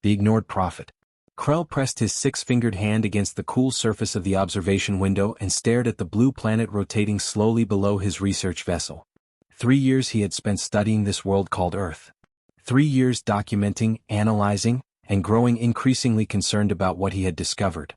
The ignored prophet. Krell pressed his six-fingered hand against the cool surface of the observation window and stared at the blue planet rotating slowly below his research vessel. 3 years he had spent studying this world called Earth. 3 years documenting, analyzing, and growing increasingly concerned about what he had discovered.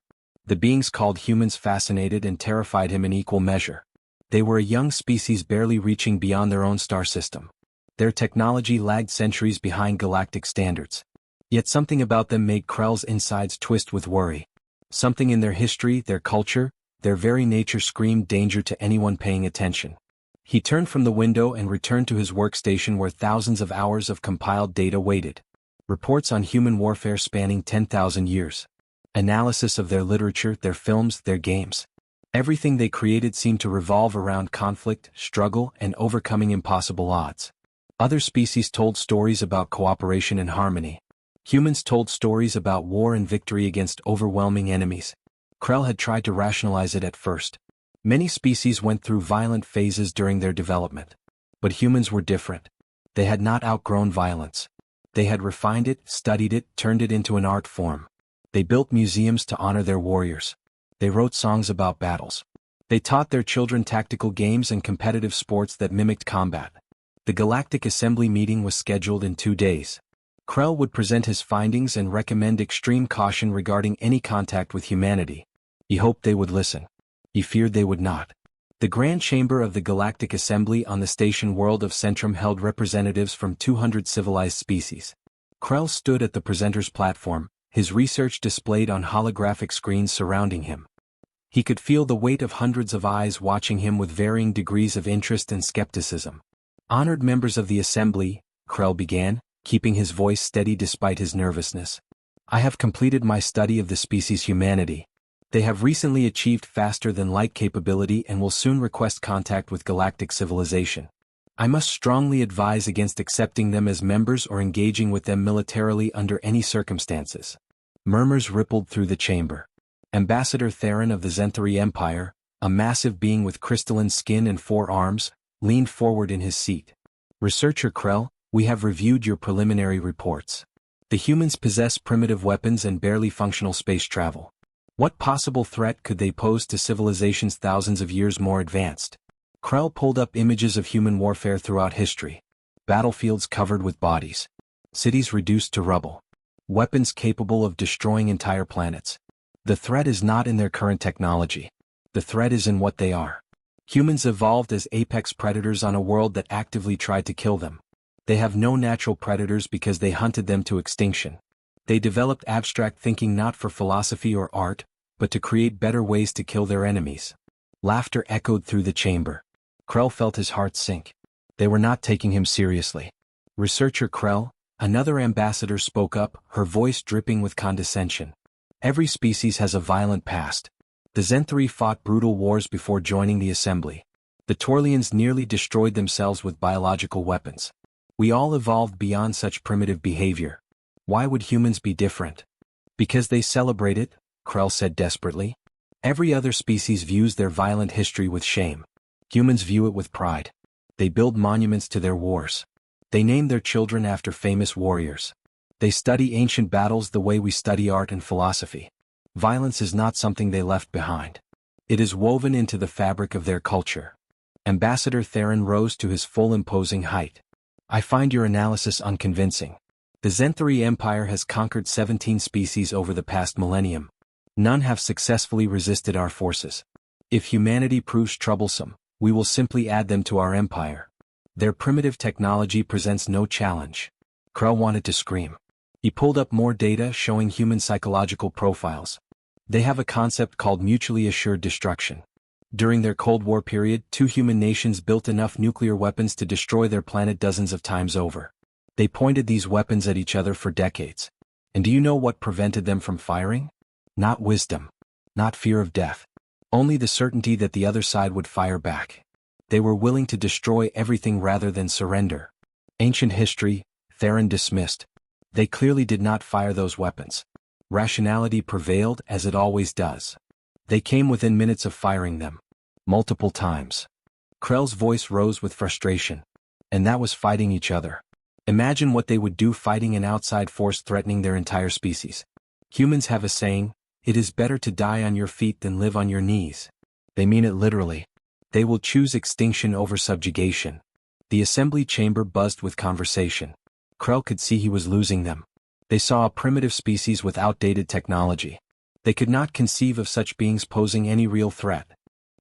The beings called humans fascinated and terrified him in equal measure. They were a young species barely reaching beyond their own star system. Their technology lagged centuries behind galactic standards. Yet something about them made Krell's insides twist with worry. Something in their history, their culture, their very nature screamed danger to anyone paying attention. He turned from the window and returned to his workstation where thousands of hours of compiled data waited. Reports on human warfare spanning 10,000 years. Analysis of their literature, their films, their games. Everything they created seemed to revolve around conflict, struggle, and overcoming impossible odds. Other species told stories about cooperation and harmony. Humans told stories about war and victory against overwhelming enemies. Krell had tried to rationalize it at first. Many species went through violent phases during their development. But humans were different. They had not outgrown violence. They had refined it, studied it, turned it into an art form. They built museums to honor their warriors. They wrote songs about battles. They taught their children tactical games and competitive sports that mimicked combat. The Galactic Assembly meeting was scheduled in 2 days. Krell would present his findings and recommend extreme caution regarding any contact with humanity. He hoped they would listen. He feared they would not. The Grand Chamber of the Galactic Assembly on the station world of Centrum held representatives from 200 civilized species. Krell stood at the presenter's platform, his research displayed on holographic screens surrounding him. He could feel the weight of hundreds of eyes watching him with varying degrees of interest and skepticism. Honored members of the Assembly, Krell began, keeping his voice steady despite his nervousness. I have completed my study of the species humanity. They have recently achieved faster-than-light capability and will soon request contact with galactic civilization. I must strongly advise against accepting them as members or engaging with them militarily under any circumstances. Murmurs rippled through the chamber. Ambassador Theron of the Zenthari Empire, a massive being with crystalline skin and 4 arms, leaned forward in his seat. Researcher Krell, we have reviewed your preliminary reports. The humans possess primitive weapons and barely functional space travel. What possible threat could they pose to civilizations thousands of years more advanced? Krell pulled up images of human warfare throughout history. Battlefields covered with bodies. Cities reduced to rubble. Weapons capable of destroying entire planets. The threat is not in their current technology. The threat is in what they are. Humans evolved as apex predators on a world that actively tried to kill them. They have no natural predators because they hunted them to extinction. They developed abstract thinking not for philosophy or art, but to create better ways to kill their enemies. Laughter echoed through the chamber. Krell felt his heart sink. They were not taking him seriously. Researcher Krell, another ambassador spoke up, her voice dripping with condescension. Every species has a violent past. The Zenthari fought brutal wars before joining the Assembly. The Torlians nearly destroyed themselves with biological weapons. We all evolved beyond such primitive behavior. Why would humans be different? Because they celebrate it, Krell said desperately. Every other species views their violent history with shame. Humans view it with pride. They build monuments to their wars. They name their children after famous warriors. They study ancient battles the way we study art and philosophy. Violence is not something they left behind. It is woven into the fabric of their culture. Ambassador Theron rose to his full imposing height. I find your analysis unconvincing. The Zenthari Empire has conquered 17 species over the past millennium. None have successfully resisted our forces. If humanity proves troublesome, we will simply add them to our empire. Their primitive technology presents no challenge. Krell wanted to scream. He pulled up more data showing human psychological profiles. They have a concept called mutually assured destruction. During their Cold War period, 2 human nations built enough nuclear weapons to destroy their planet dozens of times over. They pointed these weapons at each other for decades. And do you know what prevented them from firing? Not wisdom. Not fear of death. Only the certainty that the other side would fire back. They were willing to destroy everything rather than surrender. Ancient history, Theron dismissed. They clearly did not fire those weapons. Rationality prevailed, as it always does. They came within minutes of firing them. Multiple times. Krell's voice rose with frustration. And that was fighting each other. Imagine what they would do fighting an outside force threatening their entire species. Humans have a saying, "It is better to die on your feet than live on your knees." They mean it literally. They will choose extinction over subjugation. The assembly chamber buzzed with conversation. Krell could see he was losing them. They saw a primitive species with outdated technology. They could not conceive of such beings posing any real threat.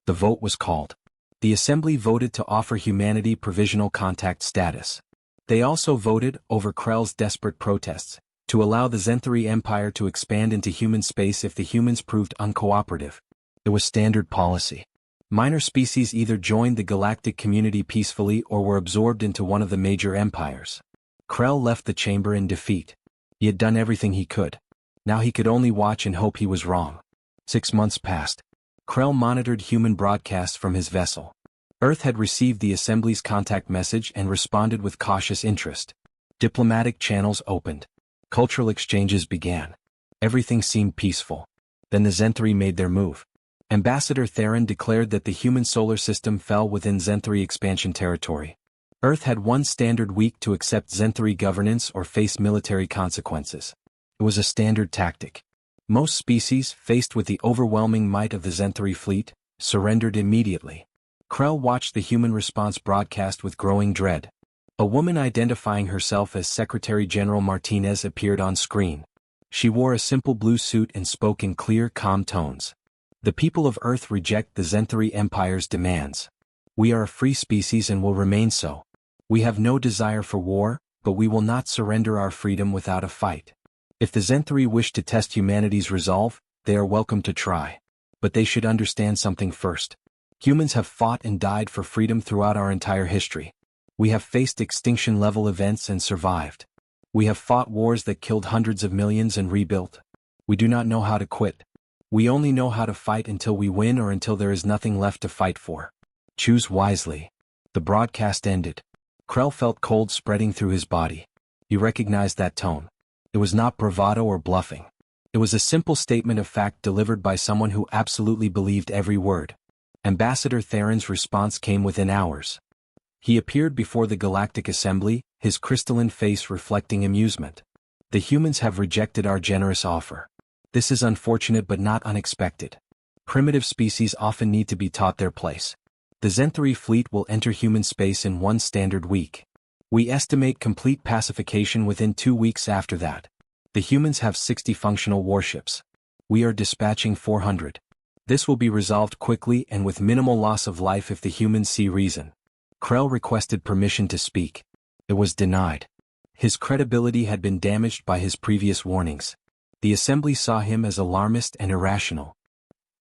The vote was called. The assembly voted to offer humanity provisional contact status. They also voted, over Krell's desperate protests, to allow the Zenthari Empire to expand into human space if the humans proved uncooperative. It was standard policy. Minor species either joined the galactic community peacefully or were absorbed into one of the major empires. Krell left the chamber in defeat. He had done everything he could. Now he could only watch and hope he was wrong. 6 months passed. Krell monitored human broadcasts from his vessel. Earth had received the Assembly's contact message and responded with cautious interest. Diplomatic channels opened. Cultural exchanges began. Everything seemed peaceful. Then the Zenthari made their move. Ambassador Theron declared that the human solar system fell within Zenthari expansion territory. Earth had one standard week to accept Zenthari governance or face military consequences. It was a standard tactic. Most species, faced with the overwhelming might of the Zenthari fleet, surrendered immediately. Krell watched the human response broadcast with growing dread. A woman identifying herself as Secretary General Martinez appeared on screen. She wore a simple blue suit and spoke in clear, calm tones. The people of Earth reject the Zenthari Empire's demands. We are a free species and will remain so. We have no desire for war, but we will not surrender our freedom without a fight. If the Zenthari wish to test humanity's resolve, they are welcome to try. But they should understand something first. Humans have fought and died for freedom throughout our entire history. We have faced extinction-level events and survived. We have fought wars that killed hundreds of millions and rebuilt. We do not know how to quit. We only know how to fight until we win or until there is nothing left to fight for. Choose wisely. The broadcast ended. Krell felt cold spreading through his body. He recognized that tone. It was not bravado or bluffing. It was a simple statement of fact delivered by someone who absolutely believed every word. Ambassador Theron's response came within hours. He appeared before the Galactic Assembly, his crystalline face reflecting amusement. The humans have rejected our generous offer. This is unfortunate but not unexpected. Primitive species often need to be taught their place. The Zenthari fleet will enter human space in one standard week. We estimate complete pacification within 2 weeks after that. The humans have 60 functional warships. We are dispatching 400. This will be resolved quickly and with minimal loss of life if the humans see reason. Krell requested permission to speak. It was denied. His credibility had been damaged by his previous warnings. The assembly saw him as alarmist and irrational.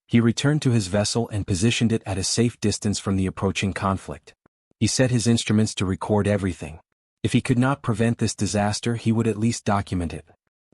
He returned to his vessel and positioned it at a safe distance from the approaching conflict. He set his instruments to record everything. If he could not prevent this disaster, he would at least document it.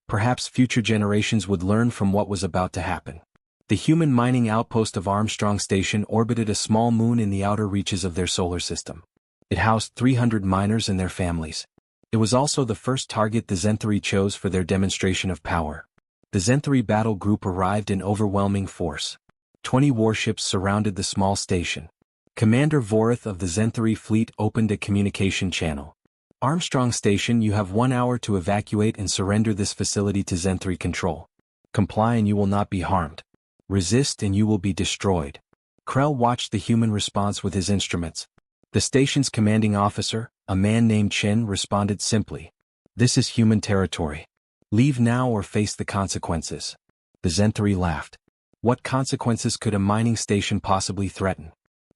Perhaps future generations would learn from what was about to happen. The human mining outpost of Armstrong Station orbited a small moon in the outer reaches of their solar system. It housed 300 miners and their families. It was also the first target the Zenthari chose for their demonstration of power. The Zenthari battle group arrived in overwhelming force. 20 warships surrounded the small station. Commander Vorith of the Zenthari fleet opened a communication channel. Armstrong Station, you have 1 hour to evacuate and surrender this facility to Zenthari control. Comply and you will not be harmed. Resist and you will be destroyed. Krell watched the human response with his instruments. The station's commanding officer, a man named Chen, responded simply. This is human territory. Leave now or face the consequences. The Zenthari laughed. What consequences could a mining station possibly threaten?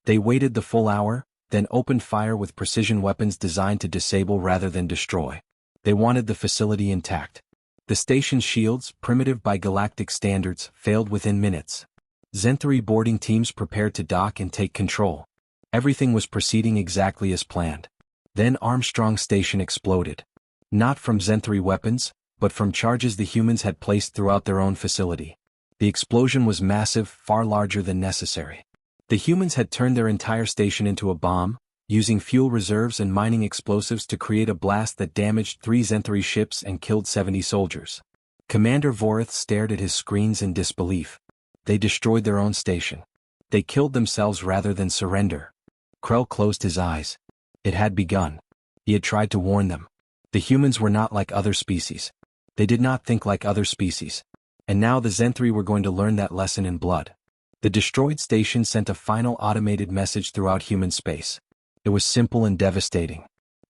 They waited the full hour, then opened fire with precision weapons designed to disable rather than destroy. They wanted the facility intact. The station's shields, primitive by galactic standards, failed within minutes. Zenthari boarding teams prepared to dock and take control. Everything was proceeding exactly as planned. Then Armstrong Station exploded. Not from Zenthari weapons, but from charges the humans had placed throughout their own facility. The explosion was massive, far larger than necessary. The humans had turned their entire station into a bomb, using fuel reserves and mining explosives to create a blast that damaged 3 Zenthari ships and killed 70 soldiers. Commander Vorith stared at his screens in disbelief. They destroyed their own station. They killed themselves rather than surrender. Krell closed his eyes. It had begun. He had tried to warn them. The humans were not like other species. They did not think like other species. And now the Zenthri were going to learn that lesson in blood. The destroyed station sent a final automated message throughout human space. It was simple and devastating.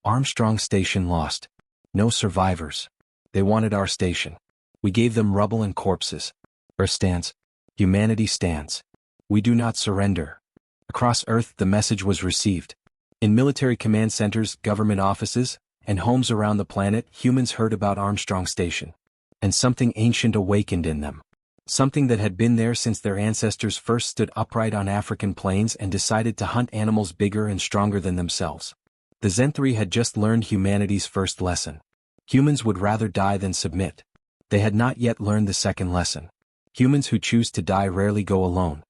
Armstrong Station lost. No survivors. They wanted our station. We gave them rubble and corpses. Earth stands. Humanity stands. We do not surrender. Across Earth the message was received. In military command centers, government offices, and homes around the planet, humans heard about Armstrong Station. And something ancient awakened in them. Something that had been there since their ancestors first stood upright on African plains and decided to hunt animals bigger and stronger than themselves. The Zenthri had just learned humanity's first lesson. Humans would rather die than submit. They had not yet learned the second lesson. Humans who choose to die rarely go alone.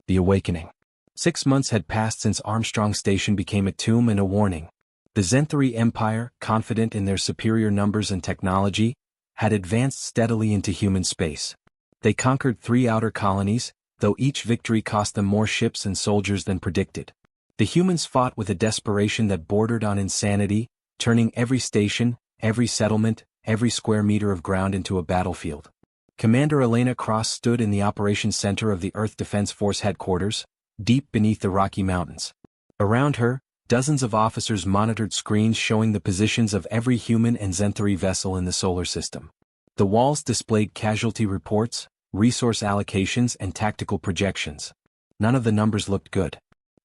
The awakening. 6 months had passed since Armstrong Station became a tomb and a warning. The Zenthri Empire, confident in their superior numbers and technology, had advanced steadily into human space. They conquered 3 outer colonies, though each victory cost them more ships and soldiers than predicted. The humans fought with a desperation that bordered on insanity, turning every station, every settlement, every square meter of ground into a battlefield. Commander Elena Cross stood in the operations center of the Earth Defense Force headquarters, deep beneath the Rocky Mountains. Around her, dozens of officers monitored screens showing the positions of every human and Zenthri vessel in the solar system. The walls displayed casualty reports, resource allocations, and tactical projections. None of the numbers looked good.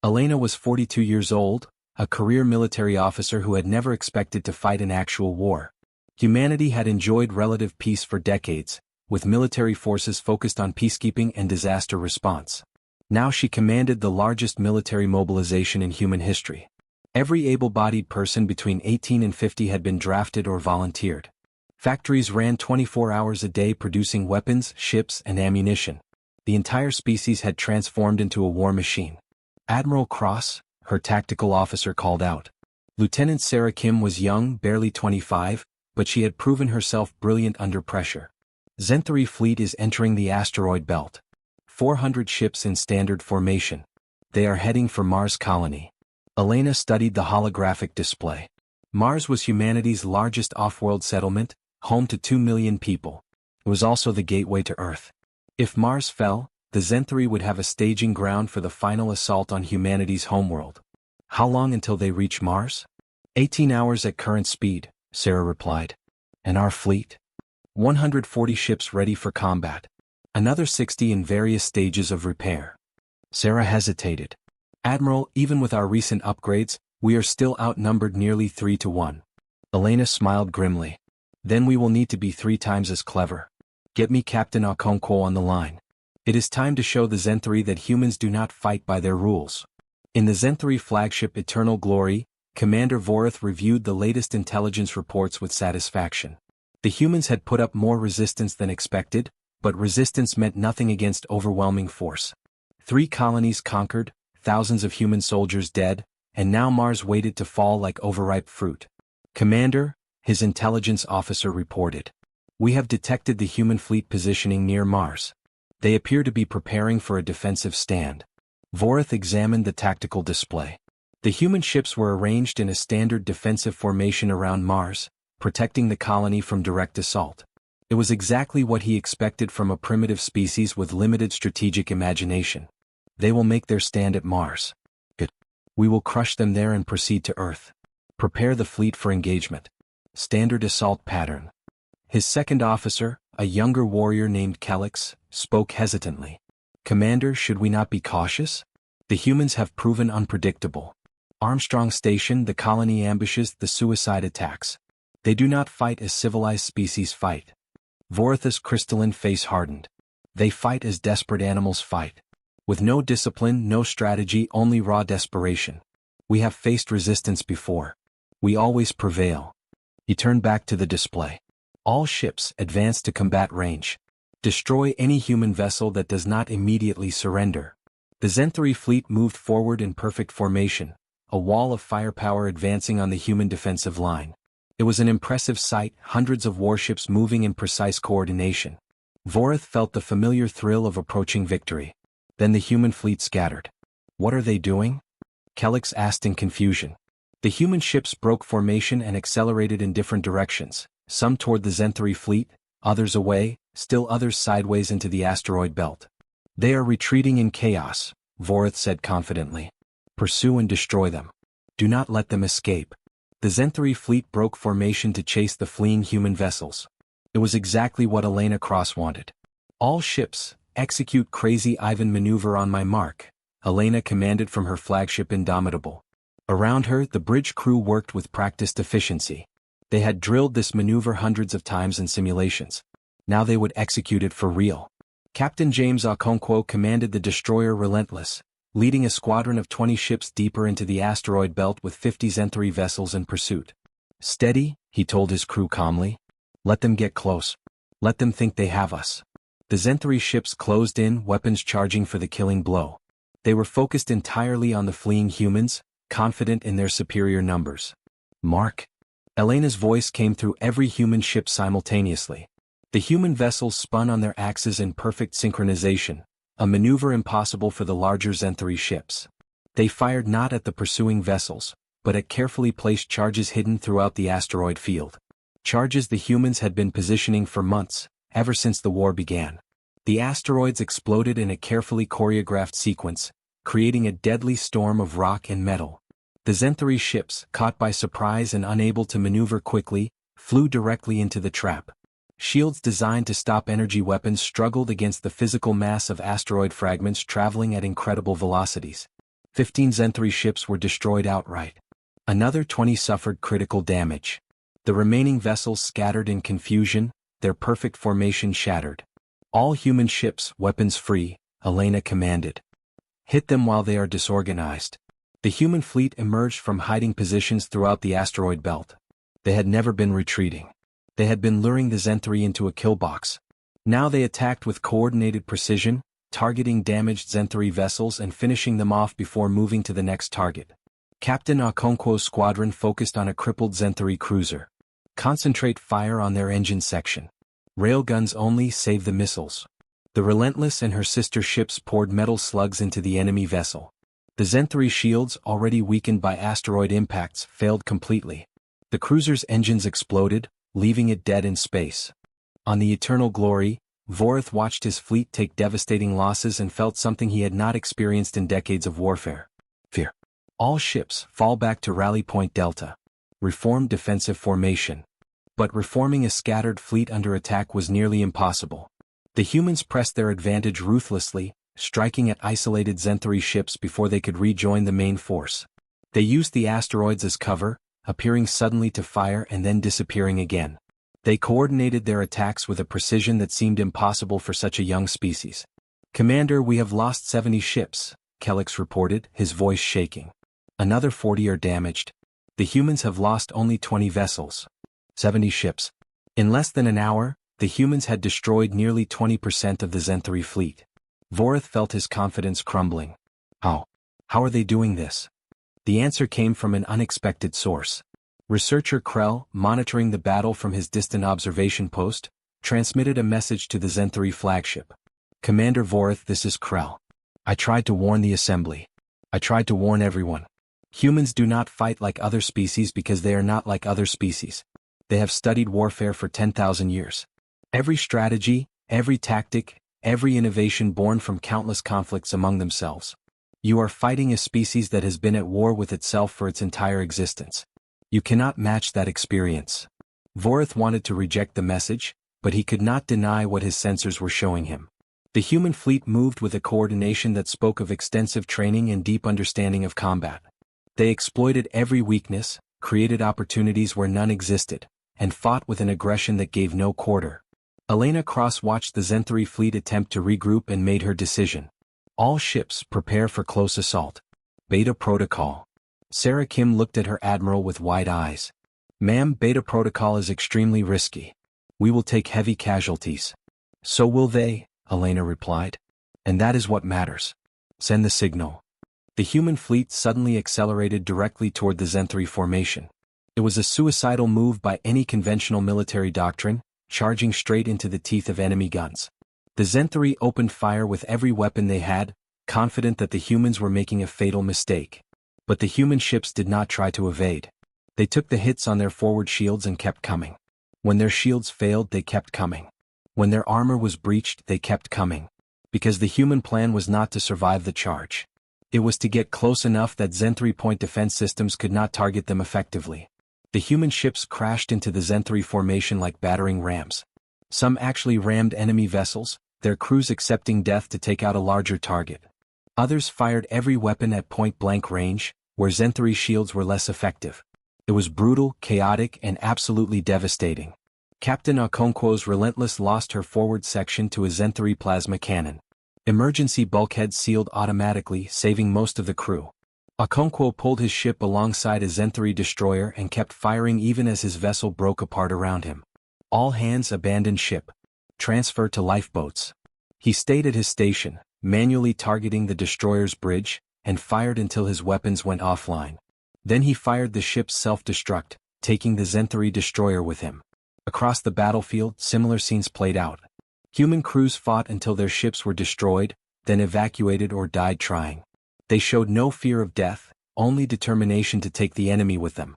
Elena was 42 years old, a career military officer who had never expected to fight an actual war. Humanity had enjoyed relative peace for decades, with military forces focused on peacekeeping and disaster response. Now she commanded the largest military mobilization in human history. Every able-bodied person between 18 and 50 had been drafted or volunteered. Factories ran 24 hours a day producing weapons, ships, and ammunition. The entire species had transformed into a war machine. Admiral Cross, her tactical officer, called out. Lieutenant Sarah Kim was young, barely 25, but she had proven herself brilliant under pressure. Zenthri fleet is entering the asteroid belt. 400 ships in standard formation. They are heading for Mars colony. Elena studied the holographic display. Mars was humanity's largest off-world settlement, home to 2 million people. It was also the gateway to Earth. If Mars fell, the Zenthri would have a staging ground for the final assault on humanity's homeworld. How long until they reach Mars? 18 hours at current speed, Sarah replied. And our fleet? 140 ships ready for combat. Another 60 in various stages of repair. Sarah hesitated. Admiral, even with our recent upgrades, we are still outnumbered nearly 3 to 1. Elena smiled grimly. Then we will need to be 3 times as clever. Get me Captain Okonkwo on the line. It is time to show the Zenthri that humans do not fight by their rules. In the Zenthri flagship Eternal Glory, Commander Vorath reviewed the latest intelligence reports with satisfaction. The humans had put up more resistance than expected, but resistance meant nothing against overwhelming force. 3 colonies conquered, thousands of human soldiers dead, and now Mars waited to fall like overripe fruit. Commander, his intelligence officer reported. We have detected the human fleet positioning near Mars. They appear to be preparing for a defensive stand. Vorath examined the tactical display. The human ships were arranged in a standard defensive formation around Mars, protecting the colony from direct assault. It was exactly what he expected from a primitive species with limited strategic imagination. They will make their stand at Mars. Good. We will crush them there and proceed to Earth. Prepare the fleet for engagement. Standard assault pattern. His second officer, a younger warrior named Kelix, spoke hesitantly. Commander, should we not be cautious? The humans have proven unpredictable. Armstrong Station, the colony ambushes, the suicide attacks. They do not fight as civilized species fight. Vorath's crystalline face hardened. They fight as desperate animals fight. With no discipline, no strategy, only raw desperation. We have faced resistance before. We always prevail. He turned back to the display. All ships advance to combat range. Destroy any human vessel that does not immediately surrender. The Zenthri fleet moved forward in perfect formation, a wall of firepower advancing on the human defensive line. It was an impressive sight, hundreds of warships moving in precise coordination. Vorath felt the familiar thrill of approaching victory. Then the human fleet scattered. What are they doing? Kelix asked in confusion. The human ships broke formation and accelerated in different directions, some toward the Zenthari fleet, others away, still others sideways into the asteroid belt. They are retreating in chaos, Vorith said confidently. Pursue and destroy them. Do not let them escape. The Zenthari fleet broke formation to chase the fleeing human vessels. It was exactly what Elena Cross wanted. All ships, execute Crazy Ivan maneuver on my mark, Elena commanded from her flagship Indomitable. Around her, the bridge crew worked with practiced efficiency. They had drilled this maneuver hundreds of times in simulations. Now they would execute it for real. Captain James Okonkwo commanded the destroyer Relentless, leading a squadron of 20 ships deeper into the asteroid belt with 50 Zenthari vessels in pursuit. Steady, he told his crew calmly. Let them get close. Let them think they have us. The Zenthari ships closed in, weapons charging for the killing blow. They were focused entirely on the fleeing humans, confident in their superior numbers. Mark. Elena's voice came through every human ship simultaneously. The human vessels spun on their axes in perfect synchronization, a maneuver impossible for the larger Zenthari ships. They fired not at the pursuing vessels, but at carefully placed charges hidden throughout the asteroid field. Charges the humans had been positioning for months, ever since the war began. The asteroids exploded in a carefully choreographed sequence, creating a deadly storm of rock and metal. The Zenthari ships, caught by surprise and unable to maneuver quickly, flew directly into the trap. Shields designed to stop energy weapons struggled against the physical mass of asteroid fragments traveling at incredible velocities. 15 Zenthari ships were destroyed outright. Another 20 suffered critical damage. The remaining vessels scattered in confusion, their perfect formation shattered. All human ships, weapons free, Elena commanded. Hit them while they are disorganized. The human fleet emerged from hiding positions throughout the asteroid belt. They had never been retreating. They had been luring the Zenthari into a kill box. Now they attacked with coordinated precision, targeting damaged Zenthari vessels and finishing them off before moving to the next target. Captain Okonkwo's squadron focused on a crippled Zenthari cruiser. Concentrate fire on their engine section. Railguns only, save the missiles. The Relentless and her sister ships poured metal slugs into the enemy vessel. The Zenthari shields, already weakened by asteroid impacts, failed completely. The cruiser's engines exploded, leaving it dead in space. On the Eternal Glory, Vorith watched his fleet take devastating losses and felt something he had not experienced in decades of warfare. Fear. All ships, fall back to Rally Point Delta. Reform defensive formation. But reforming a scattered fleet under attack was nearly impossible. The humans pressed their advantage ruthlessly, striking at isolated Zenthari ships before they could rejoin the main force. They used the asteroids as cover, appearing suddenly to fire and then disappearing again. They coordinated their attacks with a precision that seemed impossible for such a young species. Commander, we have lost 70 ships, Kellex reported, his voice shaking. Another 40 are damaged. The humans have lost only 20 vessels. 70 ships. In less than an hour, the humans had destroyed nearly 20% of the Zenthari fleet. Vorith felt his confidence crumbling. How? How are they doing this? The answer came from an unexpected source. Researcher Krell, monitoring the battle from his distant observation post, transmitted a message to the Zenthari flagship. Commander Vorith, this is Krell. I tried to warn the Assembly. I tried to warn everyone. Humans do not fight like other species because they are not like other species. They have studied warfare for 10,000 years. Every strategy, every tactic, every innovation born from countless conflicts among themselves. You are fighting a species that has been at war with itself for its entire existence. You cannot match that experience. Vorith wanted to reject the message, but he could not deny what his sensors were showing him. The human fleet moved with a coordination that spoke of extensive training and deep understanding of combat. They exploited every weakness, created opportunities where none existed, and fought with an aggression that gave no quarter. Elena Cross watched the Zenthari fleet attempt to regroup and made her decision. All ships, prepare for close assault. Beta Protocol. Sarah Kim looked at her admiral with wide eyes. Ma'am, Beta Protocol is extremely risky. We will take heavy casualties. So will they, Elena replied. And that is what matters. Send the signal. The human fleet suddenly accelerated directly toward the Zenthari formation. It was a suicidal move by any conventional military doctrine, charging straight into the teeth of enemy guns. The Zenthari opened fire with every weapon they had, confident that the humans were making a fatal mistake. But the human ships did not try to evade. They took the hits on their forward shields and kept coming. When their shields failed, they kept coming. When their armor was breached, they kept coming. Because the human plan was not to survive the charge. It was to get close enough that Zen 3-point defense systems could not target them effectively. The human ships crashed into the Zen 3 formation like battering rams. Some actually rammed enemy vessels, their crews accepting death to take out a larger target. Others fired every weapon at point-blank range, where Zen 3 shields were less effective. It was brutal, chaotic, and absolutely devastating. Captain Okonkwo's Relentless lost her forward section to a Zen 3 plasma cannon. Emergency bulkheads sealed automatically, saving most of the crew. Okonkwo pulled his ship alongside a Zen 3 destroyer and kept firing even as his vessel broke apart around him. All hands abandoned ship. Transfer to lifeboats. He stayed at his station, manually targeting the destroyer's bridge, and fired until his weapons went offline. Then he fired the ship's self-destruct, taking the Zen 3 destroyer with him. Across the battlefield, similar scenes played out. Human crews fought until their ships were destroyed, then evacuated or died trying. They showed no fear of death, only determination to take the enemy with them.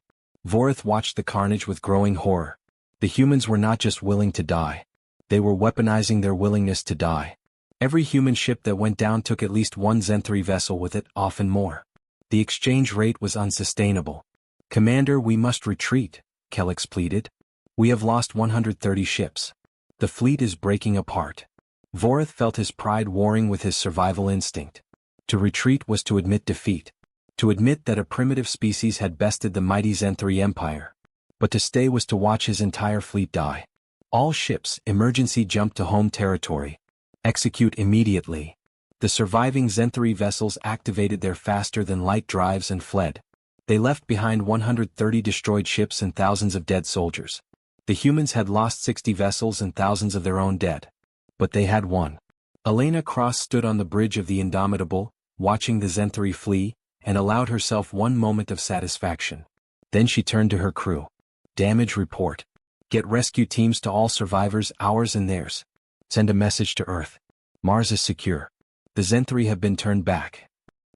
Vorith watched the carnage with growing horror. The humans were not just willing to die. They were weaponizing their willingness to die. Every human ship that went down took at least one Zen 3 vessel with it, often more. The exchange rate was unsustainable. "Commander, we must retreat," Kellex pleaded. "We have lost 130 ships. The fleet is breaking apart." Vorith felt his pride warring with his survival instinct. To retreat was to admit defeat. To admit that a primitive species had bested the mighty Zen 3 empire. But to stay was to watch his entire fleet die. All ships, emergency jump to home territory. Execute immediately. The surviving Zen 3 vessels activated their faster-than-light drives and fled. They left behind 130 destroyed ships and thousands of dead soldiers. The humans had lost 60 vessels and thousands of their own dead. But they had won. Elena Cross stood on the bridge of the Indomitable, watching the Zen 3 flee, and allowed herself one moment of satisfaction. Then she turned to her crew. "Damage report. Get rescue teams to all survivors, ours and theirs. Send a message to Earth. Mars is secure. The Zen 3 have been turned back."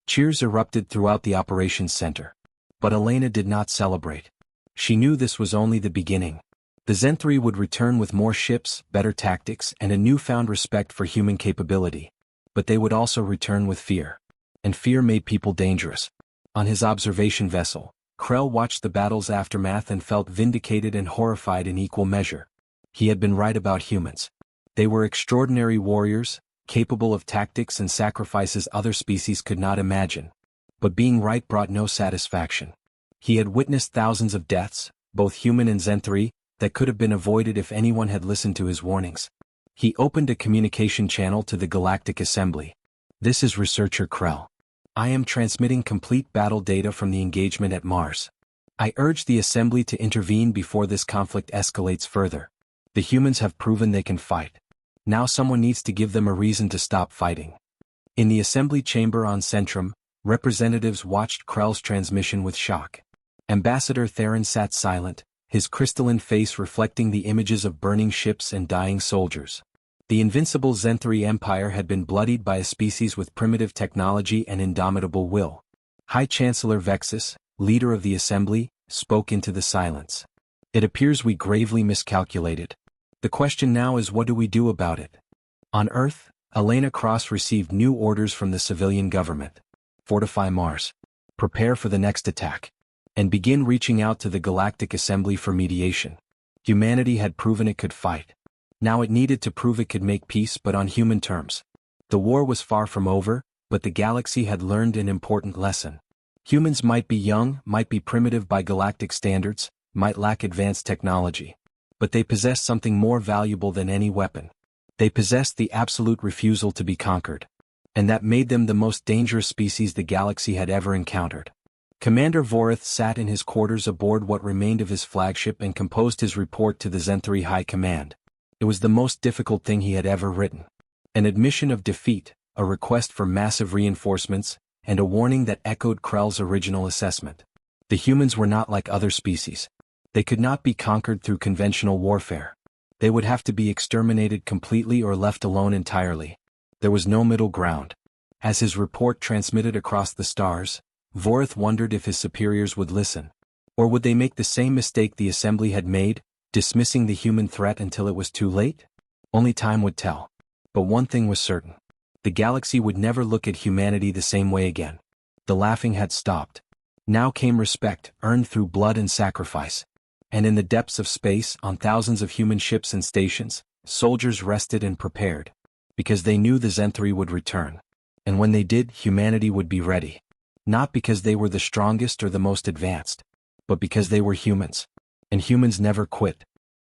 Cheers erupted throughout the operations center. But Elena did not celebrate. She knew this was only the beginning. The Zen 3 would return with more ships, better tactics, and a newfound respect for human capability. But they would also return with fear. And fear made people dangerous. On his observation vessel, Krell watched the battle's aftermath and felt vindicated and horrified in equal measure. He had been right about humans. They were extraordinary warriors, capable of tactics and sacrifices other species could not imagine. But being right brought no satisfaction. He had witnessed thousands of deaths, both human and Zen 3, that could have been avoided if anyone had listened to his warnings. He opened a communication channel to the Galactic Assembly. "This is Researcher Krell. I am transmitting complete battle data from the engagement at Mars. I urge the Assembly to intervene before this conflict escalates further. The humans have proven they can fight. Now someone needs to give them a reason to stop fighting." In the Assembly chamber on Centrum, representatives watched Krell's transmission with shock. Ambassador Theron sat silent, his crystalline face reflecting the images of burning ships and dying soldiers. The invincible Zen 3 empire had been bloodied by a species with primitive technology and indomitable will. High Chancellor Vexus, leader of the Assembly, spoke into the silence. "It appears we gravely miscalculated. The question now is, what do we do about it?" On Earth, Elena Cross received new orders from the civilian government. Fortify Mars. Prepare for the next attack. And begin reaching out to the Galactic Assembly for mediation. Humanity had proven it could fight. Now it needed to prove it could make peace, but on human terms. The war was far from over, but the galaxy had learned an important lesson. Humans might be young, might be primitive by galactic standards, might lack advanced technology. But they possessed something more valuable than any weapon. They possessed the absolute refusal to be conquered. And that made them the most dangerous species the galaxy had ever encountered. Commander Vorith sat in his quarters aboard what remained of his flagship and composed his report to the Zen 3 High Command. It was the most difficult thing he had ever written. An admission of defeat, a request for massive reinforcements, and a warning that echoed Krell's original assessment. The humans were not like other species. They could not be conquered through conventional warfare. They would have to be exterminated completely or left alone entirely. There was no middle ground. As his report transmitted across the stars, Vorith wondered if his superiors would listen. Or would they make the same mistake the assembly had made, dismissing the human threat until it was too late? Only time would tell. But one thing was certain. The galaxy would never look at humanity the same way again. The laughing had stopped. Now came respect, earned through blood and sacrifice. And in the depths of space, on thousands of human ships and stations, soldiers rested and prepared. Because they knew the Zenthri would return. And when they did, humanity would be ready. Not because they were the strongest or the most advanced, but because they were humans. And humans never quit.